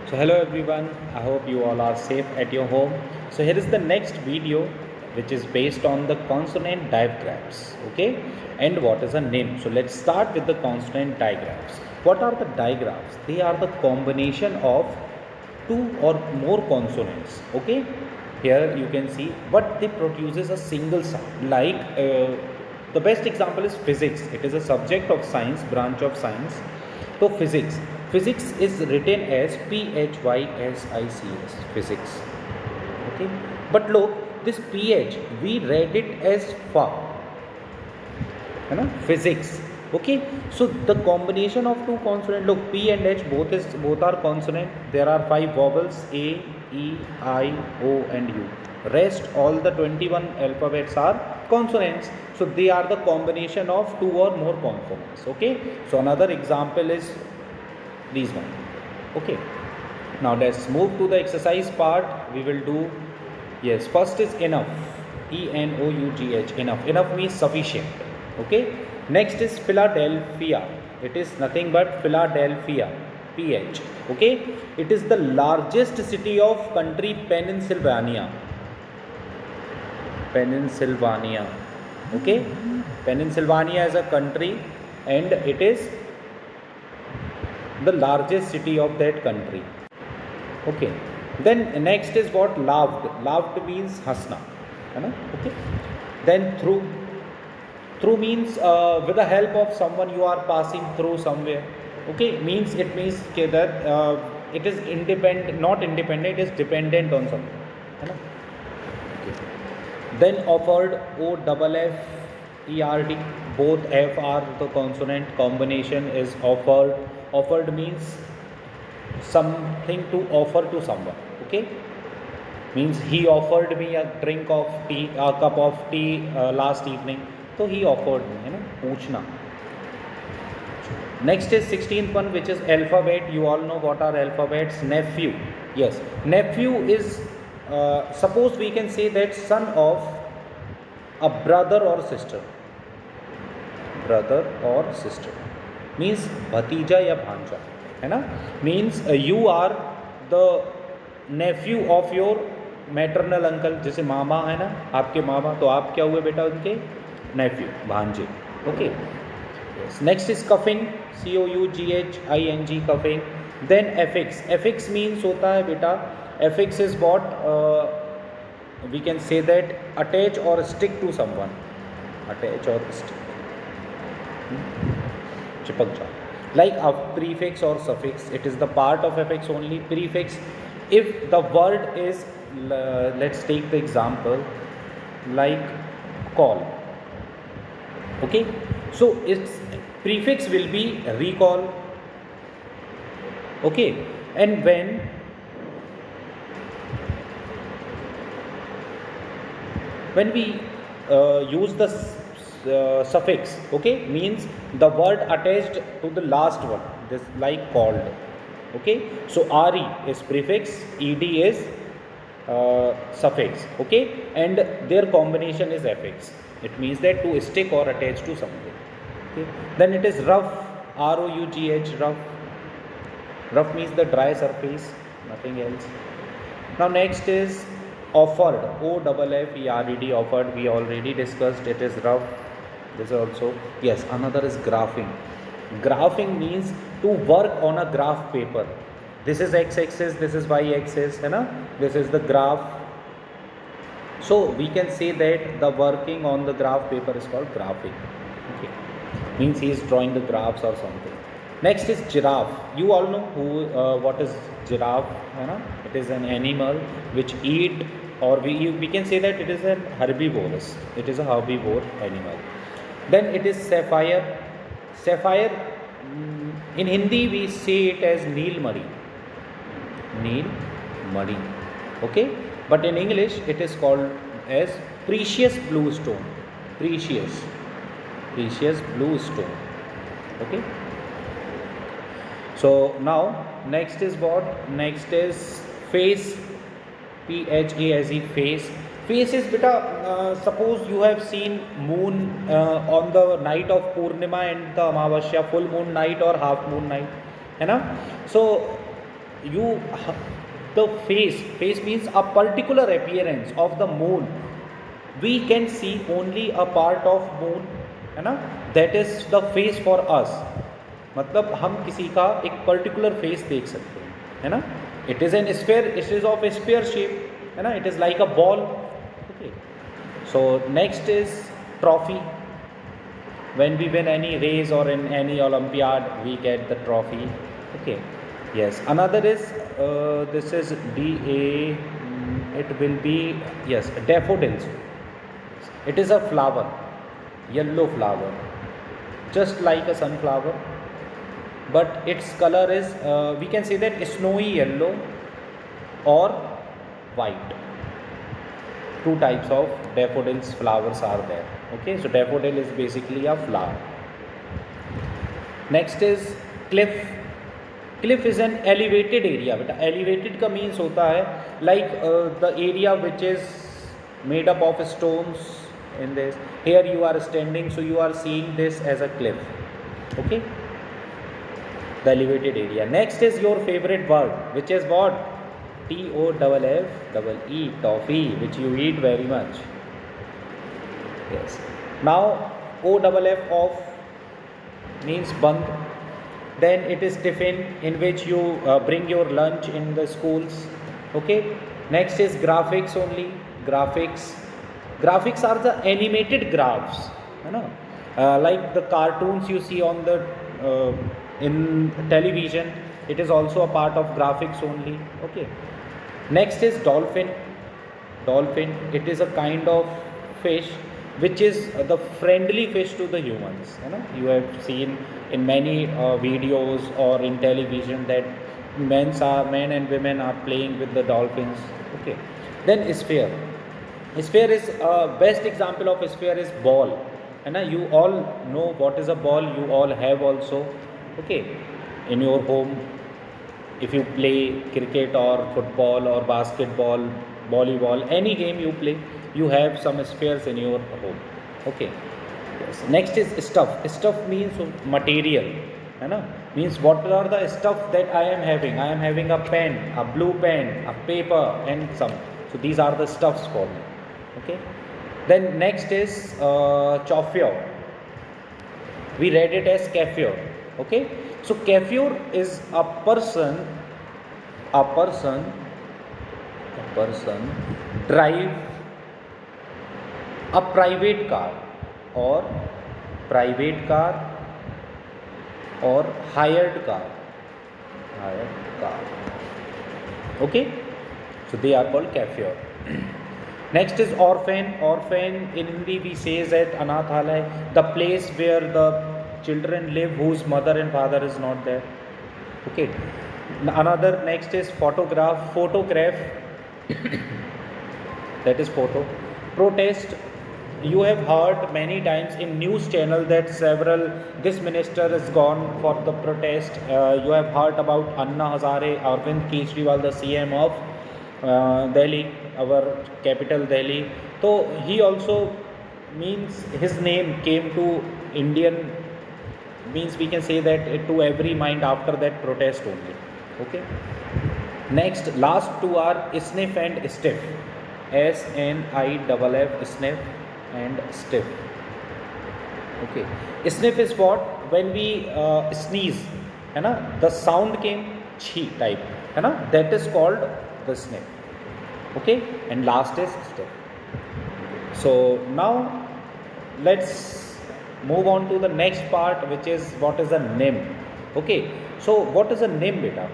So hello everyone, I hope you all are safe at your home. So here is the next video which is based on the consonant diagrams, okay? And what is a name? So let's start with the consonant diagrams. What are the diagrams? They are the combination of two or more consonants, okay? Here you can see, but they produces a single sound. The best example is physics. It is a subject of science, branch of science. So physics is written as PHYSICS, physics. Okay, but look, this PH we read it as fa, physics. Okay, so the combination of two consonant. Look, P and H both are consonant. There are five vowels: A, E, I, O, and U. Rest all the 21 alphabets are consonants. So they are the combination of two or more consonants. Okay, so another example is these one. Okay, now let's move to the exercise part. We will do, yes, first is enough, ENOUGH, enough means sufficient. Okay, next is Philadelphia. It is nothing but Philadelphia, PH. Okay, it is the largest city of country Pennsylvania. Okay, Pennsylvania is a country and it is the largest city of that country. Okay, then next is what? Laughed means hasna, okay. Then through means with the help of someone you are passing through somewhere. Okay, it means okay, that it is not independent, it is dependent on something, okay. Then offered, OFFERD, both F are the consonant, combination is offered means something to offer to someone. Okay, means he offered me a cup of tea last evening, so he offered me, पूछना. Next is 16th one, which is alphabet. You all know what are alphabets. Nephew, yes, nephew is suppose we can say that son of a brother or sister means bhatija ya bhanja, है ना. Means you are the nephew of your maternal uncle. जैसे मामा है ना, आपके मामा, तो आप क्या हुए बेटा उनके नेफ्यू, भांजे. Okay, next is coughing, COUGHING, coughing. Then affix means होता है बेटा, affix is what we can say that attach और स्टिक टू समवन, अटैच और स्टिक, चिपक जाओ. Like a prefix or suffix, it is the part of affix only. Prefix, if the word is, let's take the example like call. Okay, so its prefix will be recall. Okay, and when we use the suffix, okay, means the word attached to the last one, this like called. Okay, so RE is prefix, ED is suffix. Okay, and their combination is affix. It means that to stick or attach to something. Okay, then it is rough, ROUGH, rough means the dry surface, nothing else. Now next is offered, OFFERD, offered, we already discussed. It is rough. This also, yes. Another is graphing means to work on a graph paper. This is x-axis, this is y-axis, है ना, this is the graph. So we can say that the working on the graph paper is called graphing. Okay, means he is drawing the graphs or something. Next is giraffe. You all know what is giraffe, है ना. It is an animal which eat, or we can say that it is an herbivorous. It is a herbivore animal. Then it is sapphire, in Hindi we say it as Neelmari, okay, but in English it is called as precious blue stone, precious blue stone. Okay, so now next is what? Next is face, PHASE, face is beta, suppose you have seen moon on the night of Purnima and the Amavasya, full moon night or half moon night, है ना. So you the face means a particular appearance of the moon. We can see only a part of moon, है ना, that is the face for us. मतलब हम किसी का एक particular face देख सकते हैं, है ना. It is an sphere, it is of A sphere shape, है ना, it is like a ball. Okay, so next is trophy. when we win any race or in any Olympiad, we get the trophy. Okay, yes. Another is this is DA. It will be, yes, daffodils. It is a flower, yellow flower, just like a sunflower, but its color is we can say that snowy yellow or white. Two types of daffodils flowers are there. Okay, so daffodil is basically a flower. Next is cliff. Cliff is an elevated area. But elevated का means होता है like the area which is made up of stones. In this, here you are standing, so you are seeing this as a cliff. Okay, the elevated area. Next is your favorite word, which is what? TOFFE, toffee, which you eat very much. Yes. Now OFF, off means band. Then it is tiffin, in which you bring your lunch in the schools. Okay. Next is graphics only. Graphics are the animated graphs, you know, like the cartoons you see on the in television. It is also a part of graphics only. Okay. Next is dolphin. It is a kind of fish which is the friendly fish to the humans, you know. You have seen in many videos or in television that men and women are playing with the dolphins. Okay. Then sphere is best example of sphere is ball, and you all know what is a ball. You all have also, okay, in your home. If you play cricket or football or basketball, volleyball, any game you play, you have some spheres in your home. Okay. Yes. Next is stuff. Stuff means material, है ना, means what are the stuff that I am having. I am having a pen, a blue pen, a paper, and some. So these are the stuffs for me. Okay. Then next is chauffeur. We read it as kafir. Okay. So kafir is a person drive a private car or hired car. Okay, so they are called kafir. Next is orphan. In Hindi we say that anathalay, the place where the children live whose mother and father is not there. Okay. Another, next is photograph. That is photo. Protest. You have heard many times in news channel that this minister is gone for the protest. You have heard about Anna Hazare, Arvind Kejriwal, the CM of Delhi, our capital Delhi. So he also, means his name came to Indian, means we can say that to every mind after that protest only. Okay. Next, last two are sniff and stiff. SNIFF, sniff and stiff. Okay. Sniff is what? When we sneeze, है ना, the sound came छी type, है ना, that is called the sniff. Okay. And last is stiff. So now let's move on to the next part, which is what is a name. Okay. So what is a name, beta?